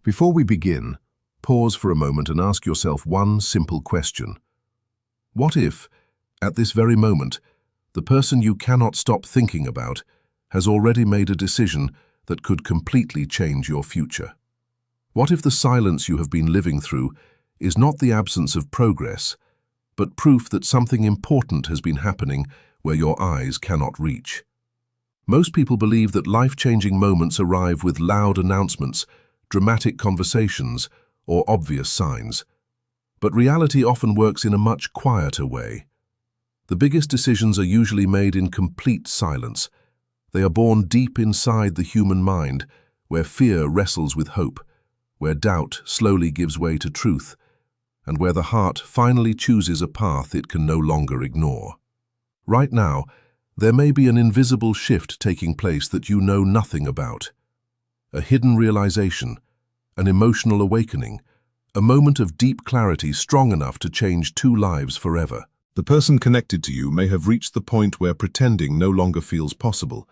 Before we begin, pause for a moment and ask yourself one simple question. What if, at this very moment, the person you cannot stop thinking about has already made a decision that could completely change your future? What if the silence you have been living through is not the absence of progress, but proof that something important has been happening where your eyes cannot reach? Most people believe that life-changing moments arrive with loud announcements, dramatic conversations, or obvious signs. But reality often works in a much quieter way. The biggest decisions are usually made in complete silence. They are born deep inside the human mind, where fear wrestles with hope, where doubt slowly gives way to truth, and where the heart finally chooses a path it can no longer ignore. Right now, there may be an invisible shift taking place that you know nothing about. A hidden realization, an emotional awakening, a moment of deep clarity strong enough to change two lives forever. The person connected to you may have reached the point where pretending no longer feels possible,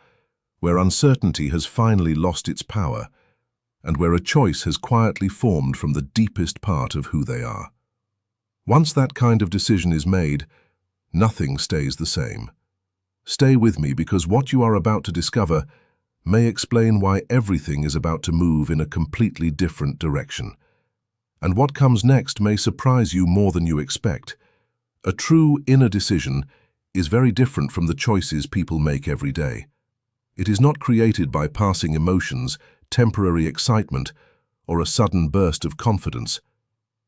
where uncertainty has finally lost its power, and where a choice has quietly formed from the deepest part of who they are. Once that kind of decision is made, nothing stays the same. Stay with me, because what you are about to discover may explain why everything is about to move in a completely different direction. And what comes next may surprise you more than you expect. A true inner decision is very different from the choices people make every day. It is not created by passing emotions, temporary excitement, or a sudden burst of confidence.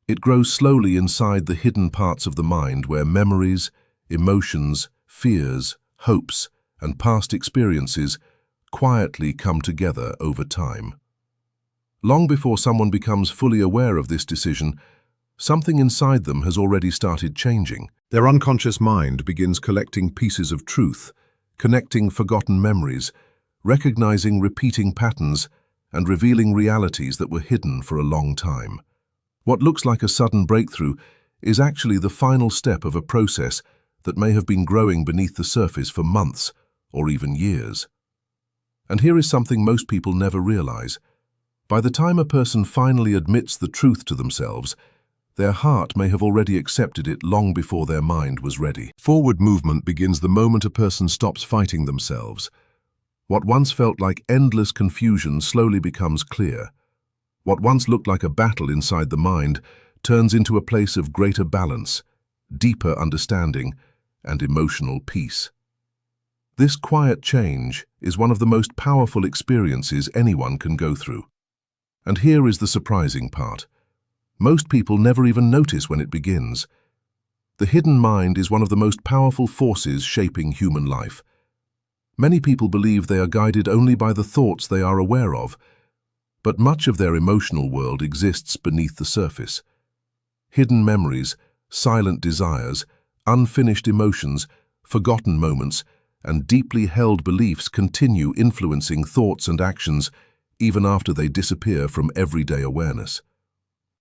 It grows slowly inside the hidden parts of the mind where memories, emotions, fears, hopes, and past experiences quietly come together over time. Long before someone becomes fully aware of this decision, something inside them has already started changing. Their unconscious mind begins collecting pieces of truth, connecting forgotten memories, recognizing repeating patterns, and revealing realities that were hidden for a long time. What looks like a sudden breakthrough is actually the final step of a process that may have been growing beneath the surface for months or even years. And here is something most people never realize. By the time a person finally admits the truth to themselves, their heart may have already accepted it long before their mind was ready. Forward movement begins the moment a person stops fighting themselves. What once felt like endless confusion slowly becomes clear. What once looked like a battle inside the mind turns into a place of greater balance, deeper understanding, and emotional peace. This quiet change is one of the most powerful experiences anyone can go through. And here is the surprising part. Most people never even notice when it begins. The hidden mind is one of the most powerful forces shaping human life. Many people believe they are guided only by the thoughts they are aware of, but much of their emotional world exists beneath the surface. Hidden memories, silent desires, unfinished emotions, forgotten moments, and deeply held beliefs continue influencing thoughts and actions even after they disappear from everyday awareness.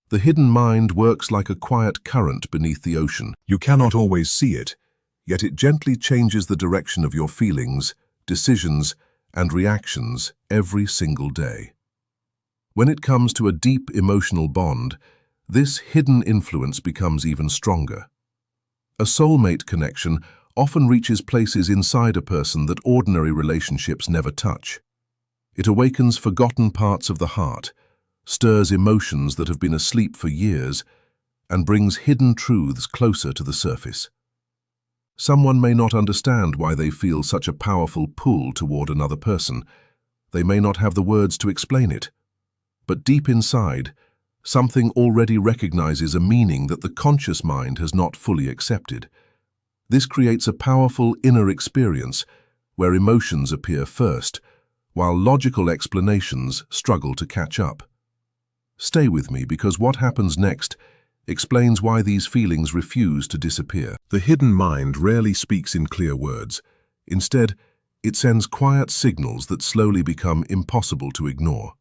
The hidden mind works like a quiet current beneath the ocean. You cannot always see it, yet it gently changes the direction of your feelings, decisions, and reactions every single day. When it comes to a deep emotional bond, this hidden influence becomes even stronger. A soulmate connection often reaches places inside a person that ordinary relationships never touch. It awakens forgotten parts of the heart, stirs emotions that have been asleep for years, and brings hidden truths closer to the surface. Someone may not understand why they feel such a powerful pull toward another person. They may not have the words to explain it. But deep inside, something already recognizes a meaning that the conscious mind has not fully accepted. This creates a powerful inner experience where emotions appear first, while logical explanations struggle to catch up. Stay with me, because what happens next explains why these feelings refuse to disappear. The hidden mind rarely speaks in clear words. Instead, it sends quiet signals that slowly become impossible to ignore.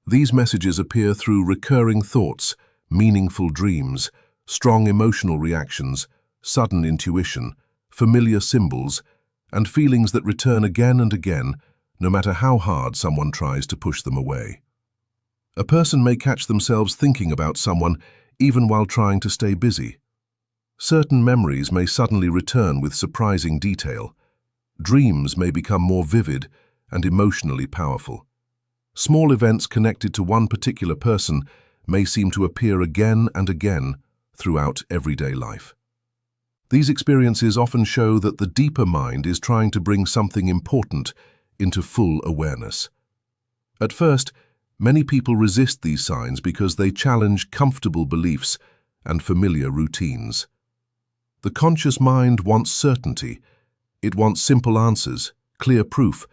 These messages appear through recurring thoughts, meaningful dreams, strong emotional reactions, sudden intuition, familiar symbols, and feelings that return again and again, no matter how hard someone tries to push them away. A person may catch themselves thinking about someone even while trying to stay busy. Certain memories may suddenly return with surprising detail. Dreams may become more vivid and emotionally powerful. Small events connected to one particular person may seem to appear again and again throughout everyday life. These experiences often show that the deeper mind is trying to bring something important into full awareness. At first, many people resist these signs because they challenge comfortable beliefs and familiar routines. The conscious mind wants certainty. It wants simple answers, clear proof,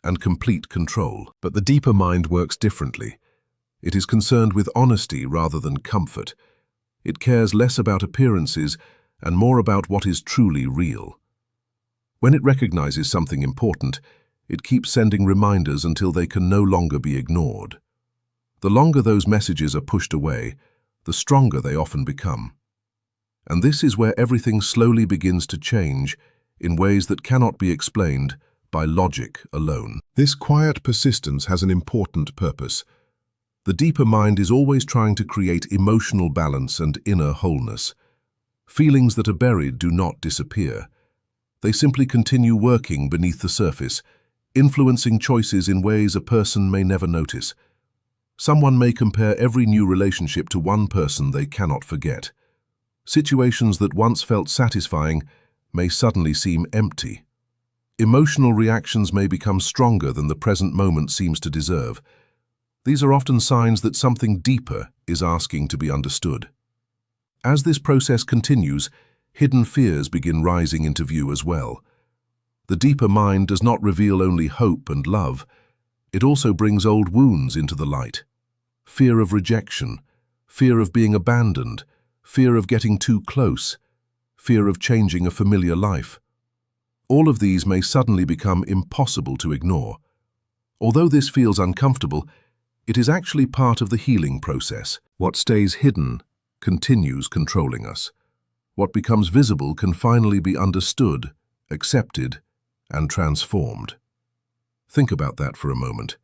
and complete control. But the deeper mind works differently. It is concerned with honesty rather than comfort. It cares less about appearances and more about what is truly real. When it recognizes something important, it keeps sending reminders until they can no longer be ignored. The longer those messages are pushed away, the stronger they often become. And this is where everything slowly begins to change in ways that cannot be explained by logic alone. This quiet persistence has an important purpose. The deeper mind is always trying to create emotional balance and inner wholeness. Feelings that are buried do not disappear. They simply continue working beneath the surface, influencing choices in ways a person may never notice. Someone may compare every new relationship to one person they cannot forget. Situations that once felt satisfying may suddenly seem empty. Emotional reactions may become stronger than the present moment seems to deserve. These are often signs that something deeper is asking to be understood. As this process continues, hidden fears begin rising into view as well. The deeper mind does not reveal only hope and love. It also brings old wounds into the light. Fear of rejection, fear of being abandoned, fear of getting too close, fear of changing a familiar life. All of these may suddenly become impossible to ignore. Although this feels uncomfortable, it is actually part of the healing process. What stays hidden continues controlling us. What becomes visible can finally be understood, accepted, and transformed. Think about that for a moment.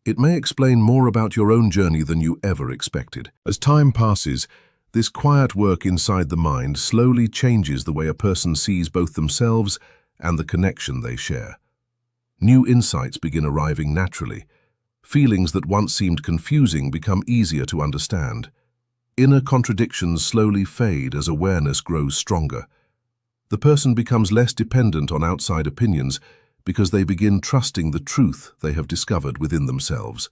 It may explain more about your own journey than you ever expected. As time passes, this quiet work inside the mind slowly changes the way a person sees both themselves and the connection they share. New insights begin arriving naturally. Feelings that once seemed confusing become easier to understand. Inner contradictions slowly fade as awareness grows stronger. The person becomes less dependent on outside opinions because they begin trusting the truth they have discovered within themselves.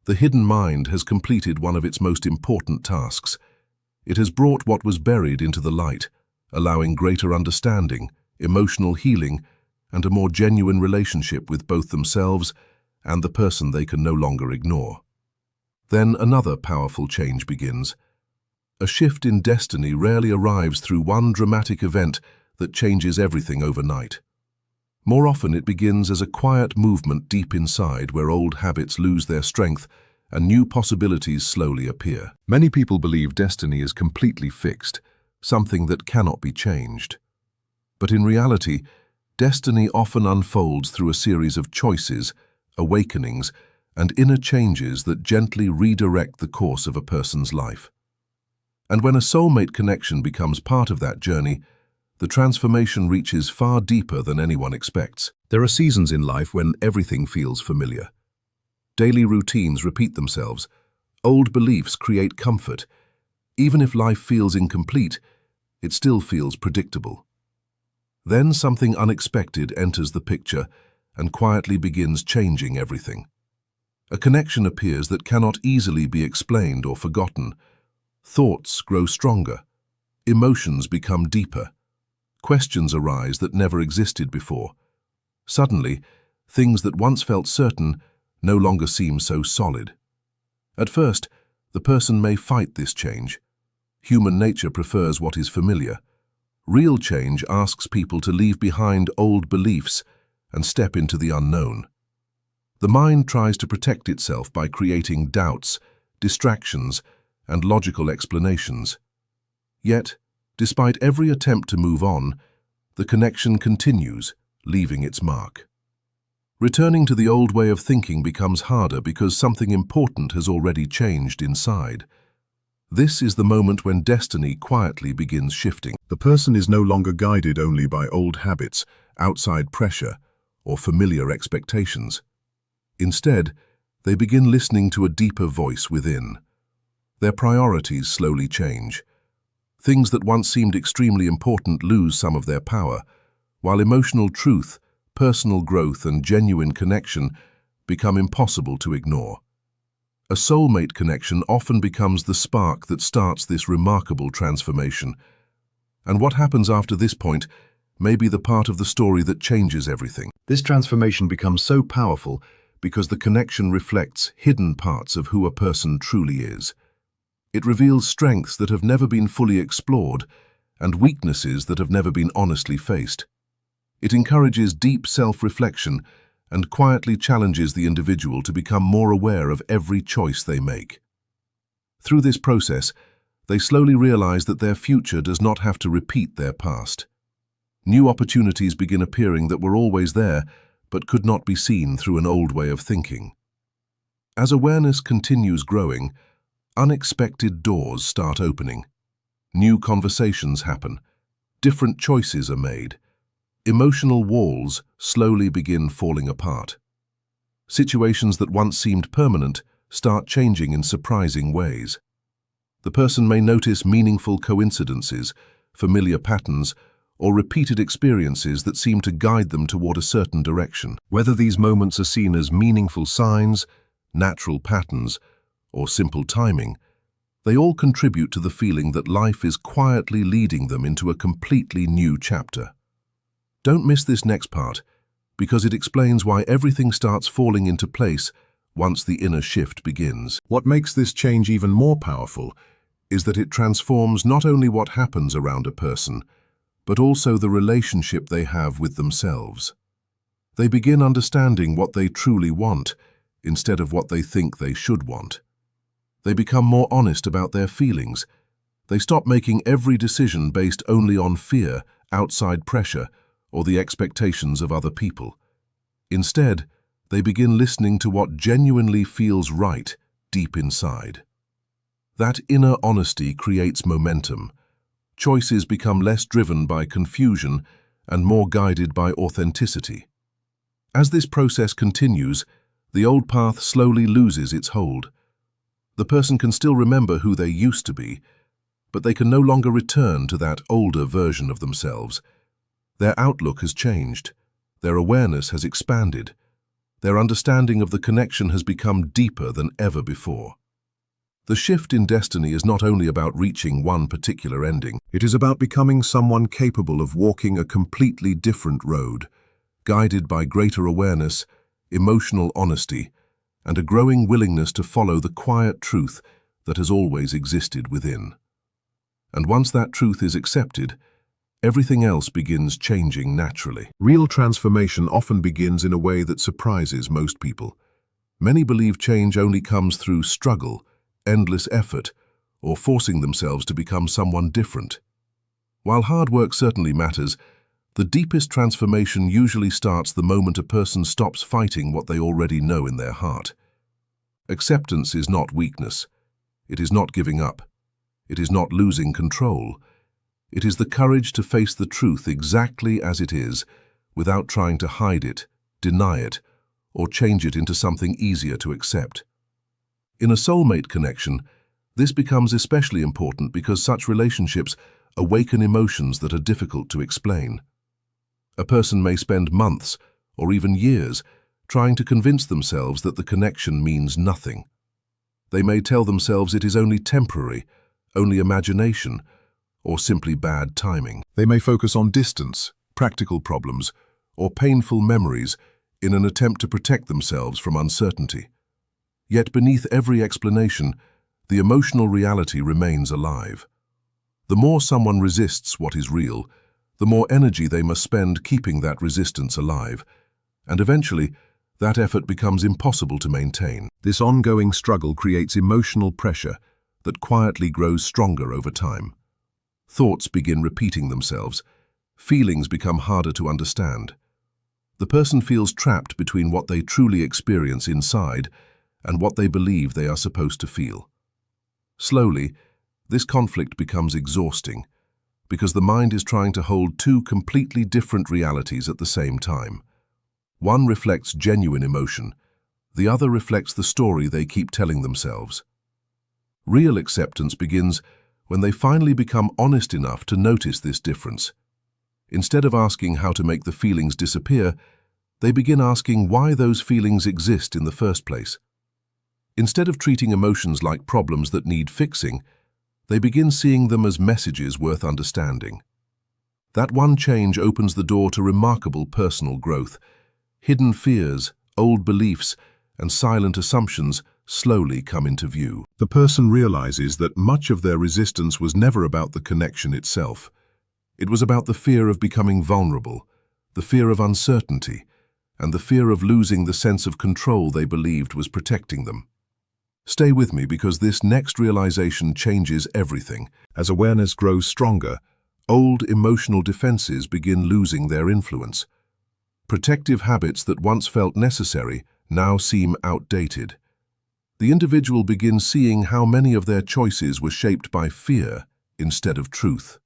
The hidden mind has completed one of its most important tasks. It has brought what was buried into the light, allowing greater understanding, emotional healing, and a more genuine relationship with both themselves and the person they can no longer ignore. Then another powerful change begins. A shift in destiny rarely arrives through one dramatic event that changes everything overnight. More often it begins as a quiet movement deep inside where old habits lose their strength and new possibilities slowly appear. Many people believe destiny is completely fixed, something that cannot be changed. But in reality, destiny often unfolds through a series of choices, awakenings, and inner changes that gently redirect the course of a person's life. And when a soulmate connection becomes part of that journey, the transformation reaches far deeper than anyone expects. There are seasons in life when everything feels familiar. Daily routines repeat themselves. Old beliefs create comfort. Even if life feels incomplete, it still feels predictable. Then something unexpected enters the picture and quietly begins changing everything. A connection appears that cannot easily be explained or forgotten. Thoughts grow stronger. Emotions become deeper. Questions arise that never existed before. Suddenly, things that once felt certain no longer seem so solid. At first, the person may fight this change. Human nature prefers what is familiar. Real change asks people to leave behind old beliefs and step into the unknown. The mind tries to protect itself by creating doubts, distractions, and logical explanations. Yet, despite every attempt to move on, the connection continues, leaving its mark. Returning to the old way of thinking becomes harder because something important has already changed inside. This is the moment when destiny quietly begins shifting. The person is no longer guided only by old habits, outside pressure, or familiar expectations. Instead, they begin listening to a deeper voice within. Their priorities slowly change. Things that once seemed extremely important lose some of their power, while emotional truth, personal growth, and genuine connection become impossible to ignore. A soulmate connection often becomes the spark that starts this remarkable transformation. And what happens after this point may be the part of the story that changes everything. This transformation becomes so powerful because the connection reflects hidden parts of who a person truly is. It reveals strengths that have never been fully explored and weaknesses that have never been honestly faced. It encourages deep self-reflection and quietly challenges the individual to become more aware of every choice they make. Through this process, they slowly realize that their future does not have to repeat their past. New opportunities begin appearing that were always there, but could not be seen through an old way of thinking. As awareness continues growing, unexpected doors start opening. New conversations happen. Different choices are made. Emotional walls slowly begin falling apart. Situations that once seemed permanent start changing in surprising ways. The person may notice meaningful coincidences, familiar patterns, or repeated experiences that seem to guide them toward a certain direction. Whether these moments are seen as meaningful signs, natural patterns, or simple timing, they all contribute to the feeling that life is quietly leading them into a completely new chapter. Don't miss this next part, because it explains why everything starts falling into place once the inner shift begins. What makes this change even more powerful is that it transforms not only what happens around a person, but also the relationship they have with themselves. They begin understanding what they truly want instead of what they think they should want. They become more honest about their feelings. They stop making every decision based only on fear, outside pressure, or the expectations of other people. Instead, they begin listening to what genuinely feels right deep inside. That inner honesty creates momentum. Choices become less driven by confusion and more guided by authenticity. As this process continues, the old path slowly loses its hold. The person can still remember who they used to be, but they can no longer return to that older version of themselves. Their outlook has changed. Their awareness has expanded. Their understanding of the connection has become deeper than ever before. The shift in destiny is not only about reaching one particular ending. It is about becoming someone capable of walking a completely different road, guided by greater awareness, emotional honesty, and a growing willingness to follow the quiet truth that has always existed within. And once that truth is accepted, everything else begins changing naturally. Real transformation often begins in a way that surprises most people. Many believe change only comes through struggle, endless effort, or forcing themselves to become someone different. While hard work certainly matters, the deepest transformation usually starts the moment a person stops fighting what they already know in their heart. Acceptance is not weakness. It is not giving up. It is not losing control. It is the courage to face the truth exactly as it is, without trying to hide it, deny it, or change it into something easier to accept. In a soulmate connection, this becomes especially important because such relationships awaken emotions that are difficult to explain. A person may spend months, or even years, trying to convince themselves that the connection means nothing. They may tell themselves it is only temporary, only imagination, or simply bad timing. They may focus on distance, practical problems, or painful memories in an attempt to protect themselves from uncertainty. Yet beneath every explanation, the emotional reality remains alive. The more someone resists what is real, the more energy they must spend keeping that resistance alive, and eventually, that effort becomes impossible to maintain. This ongoing struggle creates emotional pressure that quietly grows stronger over time. Thoughts begin repeating themselves. Feelings become harder to understand. The person feels trapped between what they truly experience inside and what they believe they are supposed to feel. Slowly, this conflict becomes exhausting because the mind is trying to hold two completely different realities at the same time. One reflects genuine emotion, the other reflects the story they keep telling themselves. Real acceptance begins when they finally become honest enough to notice this difference. Instead of asking how to make the feelings disappear, they begin asking why those feelings exist in the first place. Instead of treating emotions like problems that need fixing, they begin seeing them as messages worth understanding. That one change opens the door to remarkable personal growth. Hidden fears, old beliefs, and silent assumptions slowly come into view. The person realizes that much of their resistance was never about the connection itself. It was about the fear of becoming vulnerable, the fear of uncertainty, and the fear of losing the sense of control they believed was protecting them. Stay with me because this next realization changes everything. As awareness grows stronger, old emotional defenses begin losing their influence. Protective habits that once felt necessary now seem outdated. The individual begins seeing how many of their choices were shaped by fear instead of truth.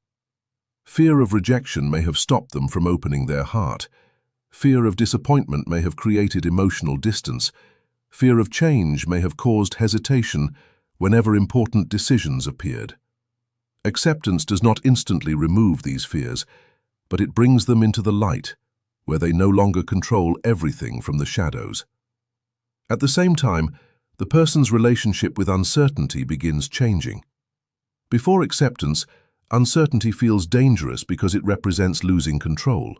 Fear of rejection may have stopped them from opening their heart. Fear of disappointment may have created emotional distance. Fear of change may have caused hesitation whenever important decisions appeared. Acceptance does not instantly remove these fears, but it brings them into the light, where they no longer control everything from the shadows. At the same time, the person's relationship with uncertainty begins changing. Before acceptance, uncertainty feels dangerous because it represents losing control.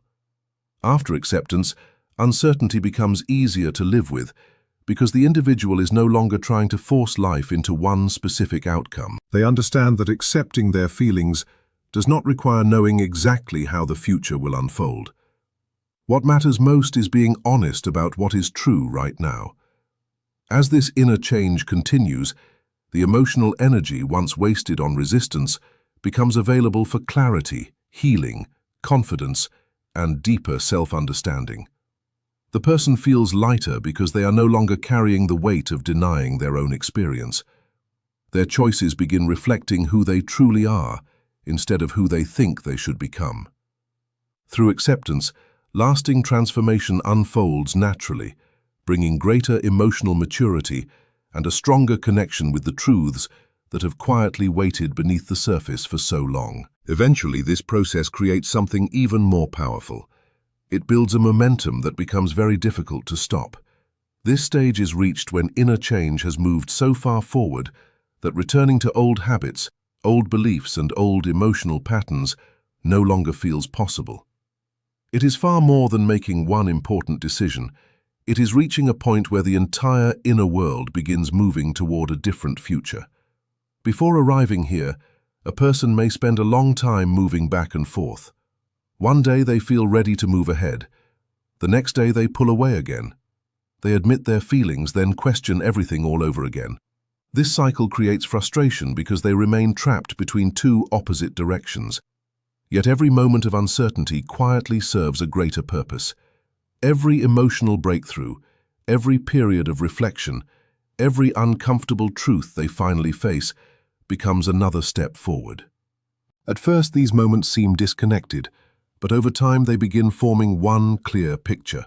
After acceptance, uncertainty becomes easier to live with because the individual is no longer trying to force life into one specific outcome. They understand that accepting their feelings does not require knowing exactly how the future will unfold. What matters most is being honest about what is true right now. As this inner change continues, the emotional energy once wasted on resistance becomes available for clarity, healing, confidence, and deeper self-understanding. The person feels lighter because they are no longer carrying the weight of denying their own experience. Their choices begin reflecting who they truly are instead of who they think they should become. Through acceptance, lasting transformation unfolds naturally, bringing greater emotional maturity and a stronger connection with the truths that have quietly waited beneath the surface for so long. Eventually, this process creates something even more powerful. It builds a momentum that becomes very difficult to stop. This stage is reached when inner change has moved so far forward that returning to old habits, old beliefs, and old emotional patterns no longer feels possible. It is far more than making one important decision. It is reaching a point where the entire inner world begins moving toward a different future. Before arriving here, a person may spend a long time moving back and forth. One day they feel ready to move ahead. The next day they pull away again. They admit their feelings, then question everything all over again. This cycle creates frustration because they remain trapped between two opposite directions. Yet every moment of uncertainty quietly serves a greater purpose. Every emotional breakthrough, every period of reflection, every uncomfortable truth they finally face becomes another step forward. At first, these moments seem disconnected, but over time they begin forming one clear picture.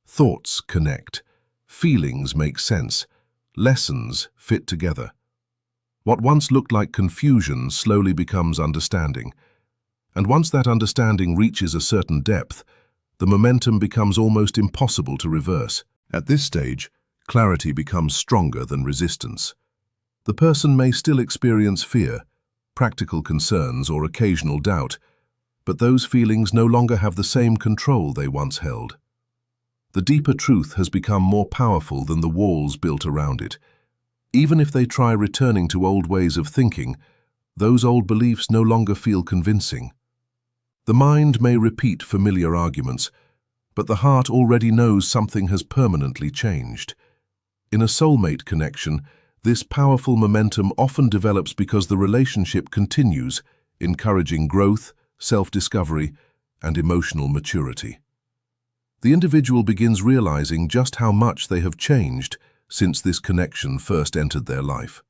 Thoughts connect, feelings make sense, lessons fit together. What once looked like confusion slowly becomes understanding. And once that understanding reaches a certain depth, the momentum becomes almost impossible to reverse. At this stage, clarity becomes stronger than resistance. The person may still experience fear, practical concerns, or occasional doubt, but those feelings no longer have the same control they once held. The deeper truth has become more powerful than the walls built around it. Even if they try returning to old ways of thinking, those old beliefs no longer feel convincing. The mind may repeat familiar arguments, but the heart already knows something has permanently changed. In a soulmate connection, this powerful momentum often develops because the relationship continues, encouraging growth, self-discovery, and emotional maturity. The individual begins realizing just how much they have changed since this connection first entered their life.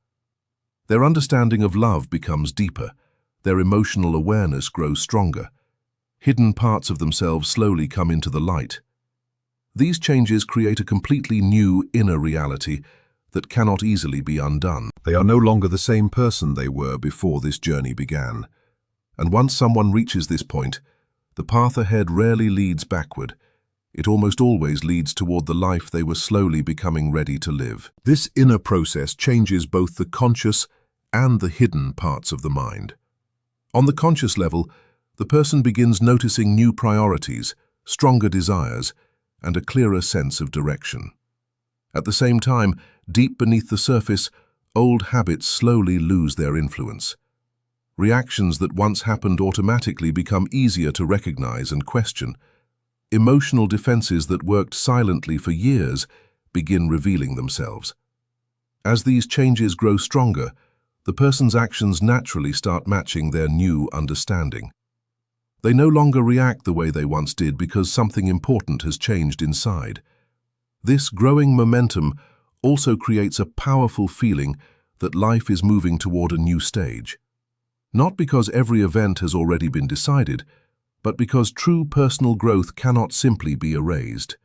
Their understanding of love becomes deeper, their emotional awareness grows stronger, hidden parts of themselves slowly come into the light. These changes create a completely new inner reality that cannot easily be undone. They are no longer the same person they were before this journey began. And once someone reaches this point, the path ahead rarely leads backward. It almost always leads toward the life they were slowly becoming ready to live. This inner process changes both the conscious and the hidden parts of the mind. On the conscious level, the person begins noticing new priorities, stronger desires, and a clearer sense of direction. At the same time, deep beneath the surface, old habits slowly lose their influence. Reactions that once happened automatically become easier to recognize and question. Emotional defenses that worked silently for years begin revealing themselves. As these changes grow stronger, the person's actions naturally start matching their new understanding. They no longer react the way they once did because something important has changed inside. This growing momentum also creates a powerful feeling that life is moving toward a new stage. Not because every event has already been decided, but because true personal growth cannot simply be erased.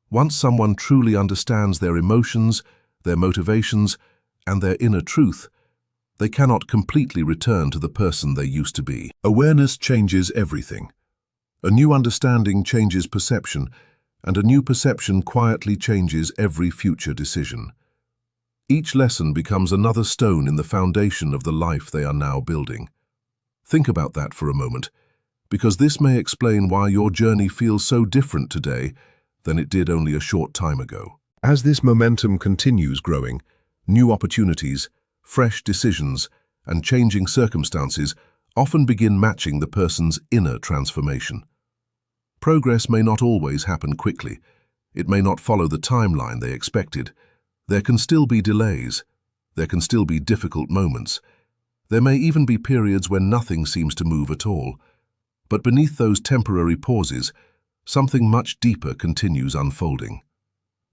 Once someone truly understands their emotions, their motivations, and their inner truth, they cannot completely return to the person they used to be. Awareness changes everything. A new understanding changes perception, and a new perception quietly changes every future decision. Each lesson becomes another stone in the foundation of the life they are now building. Think about that for a moment, because this may explain why your journey feels so different today than it did only a short time ago. As this momentum continues growing, new opportunities, fresh decisions, and changing circumstances often begin matching the person's inner transformation. Progress may not always happen quickly. It may not follow the timeline they expected. There can still be delays. There can still be difficult moments. There may even be periods when nothing seems to move at all. But beneath those temporary pauses, something much deeper continues unfolding.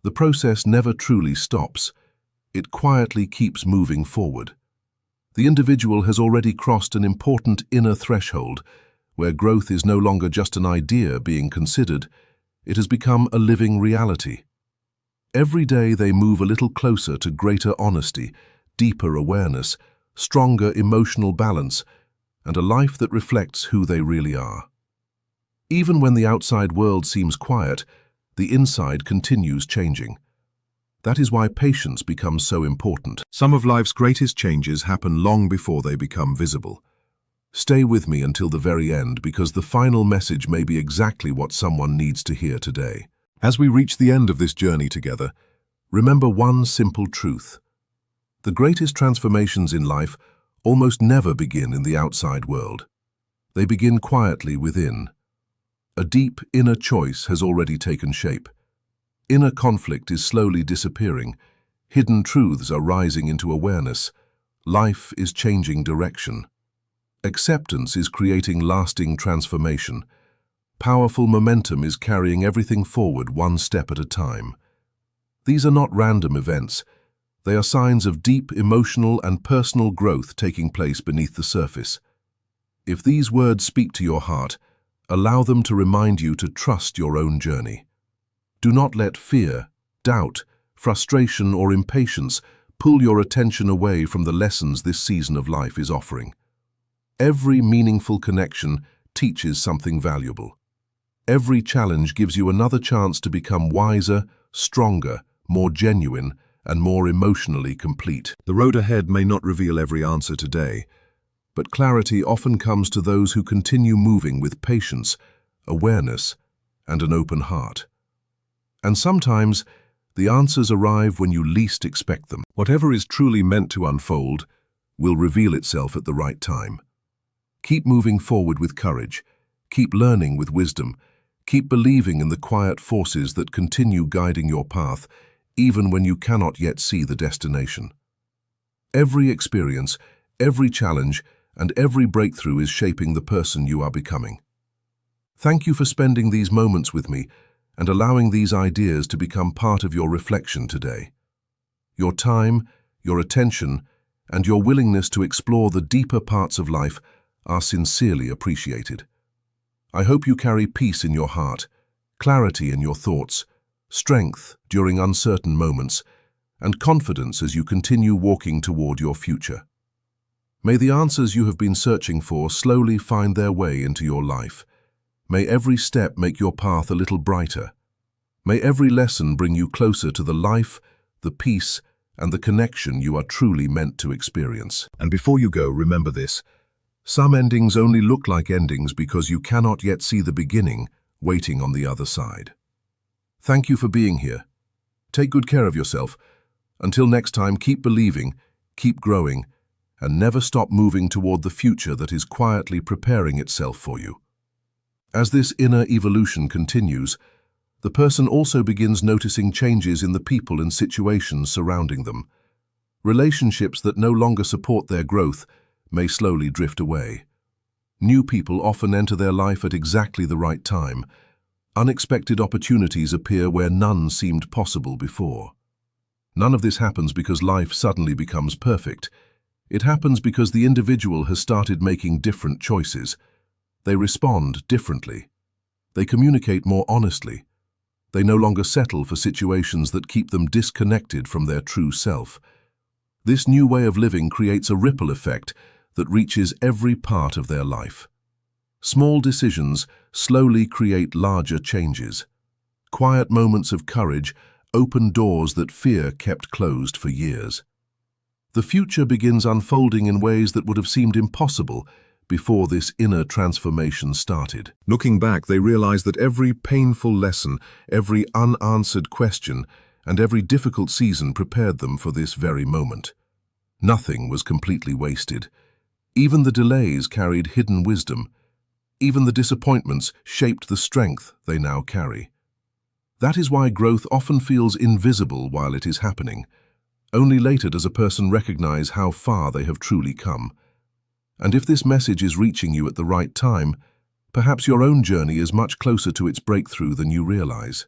The process never truly stops. It quietly keeps moving forward. The individual has already crossed an important inner threshold where growth is no longer just an idea being considered, it has become a living reality. Every day they move a little closer to greater honesty, deeper awareness, stronger emotional balance, and a life that reflects who they really are. Even when the outside world seems quiet, the inside continues changing. That is why patience becomes so important. Some of life's greatest changes happen long before they become visible. Stay with me until the very end because the final message may be exactly what someone needs to hear today. As we reach the end of this journey together, remember one simple truth. The greatest transformations in life almost never begin in the outside world. They begin quietly within. A deep inner choice has already taken shape. Inner conflict is slowly disappearing. Hidden truths are rising into awareness. Life is changing direction. Acceptance is creating lasting transformation. Powerful momentum is carrying everything forward one step at a time. These are not random events. They are signs of deep emotional and personal growth taking place beneath the surface. If these words speak to your heart, allow them to remind you to trust your own journey. Do not let fear, doubt, frustration, or impatience pull your attention away from the lessons this season of life is offering. Every meaningful connection teaches something valuable. Every challenge gives you another chance to become wiser, stronger, more genuine, and more emotionally complete. The road ahead may not reveal every answer today, but clarity often comes to those who continue moving with patience, awareness, and an open heart. And sometimes, the answers arrive when you least expect them. Whatever is truly meant to unfold will reveal itself at the right time. Keep moving forward with courage. Keep learning with wisdom. Keep believing in the quiet forces that continue guiding your path, even when you cannot yet see the destination. Every experience, every challenge, and every breakthrough is shaping the person you are becoming. Thank you for spending these moments with me, and allowing these ideas to become part of your reflection today. Your time, your attention, and your willingness to explore the deeper parts of life are sincerely appreciated. I hope you carry peace in your heart, clarity in your thoughts, strength during uncertain moments, and confidence as you continue walking toward your future. May the answers you have been searching for slowly find their way into your life. May every step make your path a little brighter. May every lesson bring you closer to the life, the peace, and the connection you are truly meant to experience. And before you go, remember this. Some endings only look like endings because you cannot yet see the beginning waiting on the other side. Thank you for being here. Take good care of yourself. Until next time, keep believing, keep growing, and never stop moving toward the future that is quietly preparing itself for you. As this inner evolution continues, the person also begins noticing changes in the people and situations surrounding them. Relationships that no longer support their growth may slowly drift away. New people often enter their life at exactly the right time. Unexpected opportunities appear where none seemed possible before. None of this happens because life suddenly becomes perfect. It happens because the individual has started making different choices. They respond differently. They communicate more honestly. They no longer settle for situations that keep them disconnected from their true self. This new way of living creates a ripple effect that reaches every part of their life. Small decisions slowly create larger changes. Quiet moments of courage open doors that fear kept closed for years. The future begins unfolding in ways that would have seemed impossible before this inner transformation started. Looking back, they realize that every painful lesson, every unanswered question, and every difficult season prepared them for this very moment. Nothing was completely wasted. Even the delays carried hidden wisdom. Even the disappointments shaped the strength they now carry. That is why growth often feels invisible while it is happening. Only later does a person recognize how far they have truly come. And if this message is reaching you at the right time, perhaps your own journey is much closer to its breakthrough than you realize.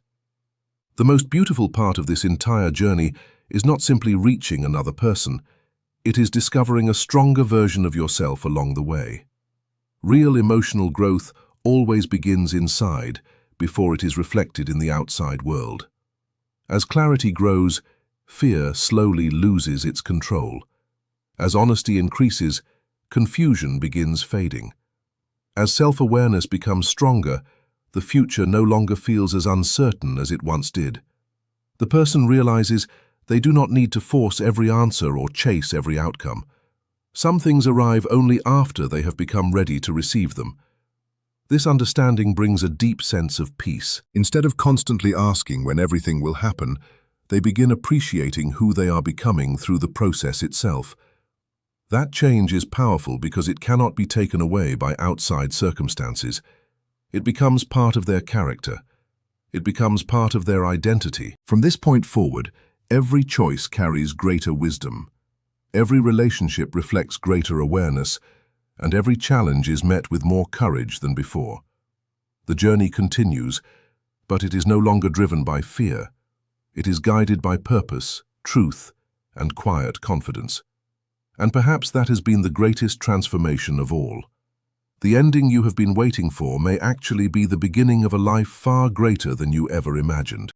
The most beautiful part of this entire journey is not simply reaching another person. It is discovering a stronger version of yourself along the way. Real emotional growth always begins inside before it is reflected in the outside world. As clarity grows, fear slowly loses its control. As honesty increases, confusion begins fading. As self-awareness becomes stronger, the future no longer feels as uncertain as it once did. The person realizes they do not need to force every answer or chase every outcome. Some things arrive only after they have become ready to receive them. This understanding brings a deep sense of peace. Instead of constantly asking when everything will happen, they begin appreciating who they are becoming through the process itself. That change is powerful because it cannot be taken away by outside circumstances. It becomes part of their character. It becomes part of their identity. From this point forward, every choice carries greater wisdom. Every relationship reflects greater awareness, and every challenge is met with more courage than before. The journey continues, but it is no longer driven by fear. It is guided by purpose, truth, and quiet confidence. And perhaps that has been the greatest transformation of all. The ending you have been waiting for may actually be the beginning of a life far greater than you ever imagined.